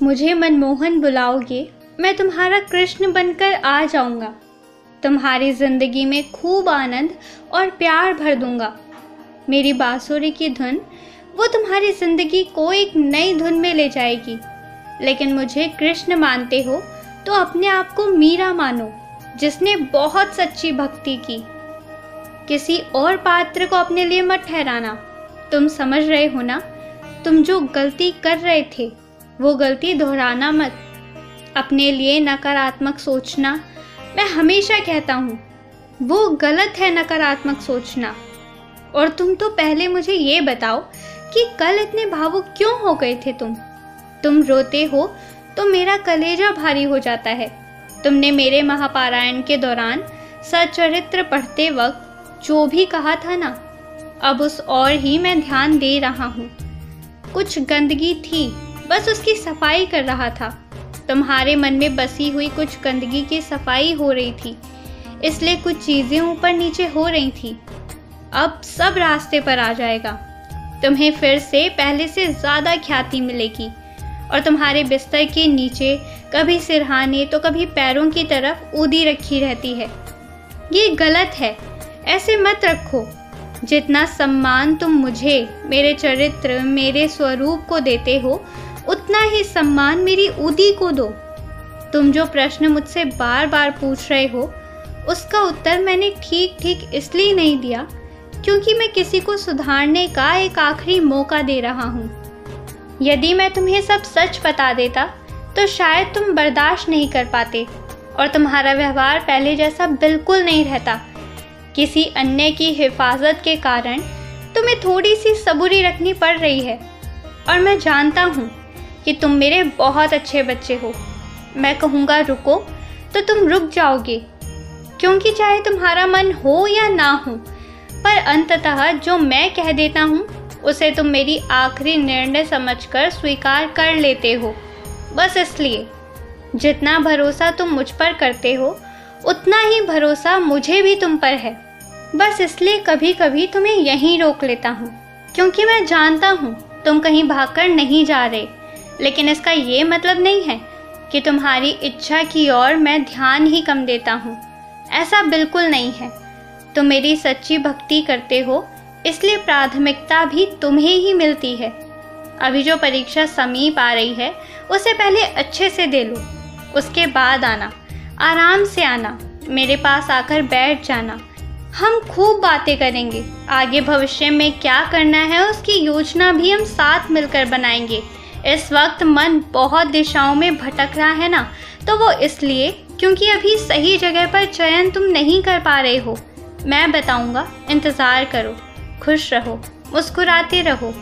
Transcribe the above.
मुझे मनमोहन बुलाओगे, मैं तुम्हारा कृष्ण बनकर आ जाऊंगा। तुम्हारी जिंदगी में खूब आनंद और प्यार भर दूंगा। मेरी बांसुरी की धुन वो तुम्हारी जिंदगी को एक नई धुन में ले जाएगी। लेकिन मुझे कृष्ण मानते हो तो अपने आप को मीरा मानो, जिसने बहुत सच्ची भक्ति की। किसी और पात्र को अपने लिए मत ठहराना। तुम समझ रहे हो ना, तुम जो गलती कर रहे थे वो गलती दोहराना मत। अपने लिए नकारात्मक सोचना, मैं हमेशा कहता हूँ, वो गलत है नकारात्मक सोचना। और तुम तो पहले मुझे ये बताओ कि कल इतने भावुक क्यों हो गए थे तुम रोते हो तो मेरा कलेजा भारी हो जाता है। तुमने मेरे महापारायण के दौरान सच्चरित्र पढ़ते वक्त जो भी कहा था ना, अब उस और ही मैं ध्यान दे रहा हूँ। कुछ गंदगी थी, बस उसकी सफाई कर रहा था। तुम्हारे मन में बसी हुई कुछ गंदगी की सफाई हो रही थी, इसलिए कुछ चीजें ऊपर नीचे हो रही थी। अब सब रास्ते पर आ जाएगा। तुम्हें फिर से पहले से ज्यादा ख्याति मिलेगी और तुम्हारे बिस्तर के नीचे कभी सिरहाने तो कभी पैरों की तरफ ऊदी रखी रहती है। ये गलत है, ऐसे मत रखो। जितना सम्मान तुम मुझे, मेरे चरित्र, मेरे स्वरूप को देते हो, उतना ही सम्मान मेरी ऊदी को दो। तुम जो प्रश्न मुझसे बार बार पूछ रहे हो, उसका उत्तर मैंने ठीक ठीक इसलिए नहीं दिया क्योंकि मैं किसी को सुधारने का एक आखिरी मौका दे रहा हूँ। यदि मैं तुम्हें सब सच बता देता तो शायद तुम बर्दाश्त नहीं कर पाते और तुम्हारा व्यवहार पहले जैसा बिल्कुल नहीं रहता। किसी अन्य की हिफाजत के कारण तुम्हें थोड़ी सी सबूरी रखनी पड़ रही है और मैं जानता हूँ कि तुम मेरे बहुत अच्छे बच्चे हो। मैं कहूँगा रुको तो तुम रुक जाओगे, क्योंकि चाहे तुम्हारा मन हो या ना हो, पर अंततः जो मैं कह देता हूँ उसे तुम मेरी आखिरी निर्णय समझकर स्वीकार कर लेते हो। बस इसलिए जितना भरोसा तुम मुझ पर करते हो उतना ही भरोसा मुझे भी तुम पर है। बस इसलिए कभी कभी तुम्हें यहीं रोक लेता हूँ, क्योंकि मैं जानता हूँ तुम कहीं भागकर नहीं जा रहे। लेकिन इसका ये मतलब नहीं है कि तुम्हारी इच्छा की ओर मैं ध्यान ही कम देता हूँ। ऐसा बिल्कुल नहीं है। तुम मेरी सच्ची भक्ति करते हो, इसलिए प्राथमिकता भी तुम्हें ही मिलती है। अभी जो परीक्षा समीप आ रही है उसे पहले अच्छे से दे लो, उसके बाद आना, आराम से आना, मेरे पास आकर बैठ जाना। हम खूब बातें करेंगे। आगे भविष्य में क्या करना है उसकी योजना भी हम साथ मिलकर बनाएंगे। इस वक्त मन बहुत दिशाओं में भटक रहा है ना, तो वो इसलिए क्योंकि अभी सही जगह पर चयन तुम नहीं कर पा रहे हो। मैं बताऊंगा, इंतज़ार करो। खुश रहो, मुस्कुराते रहो।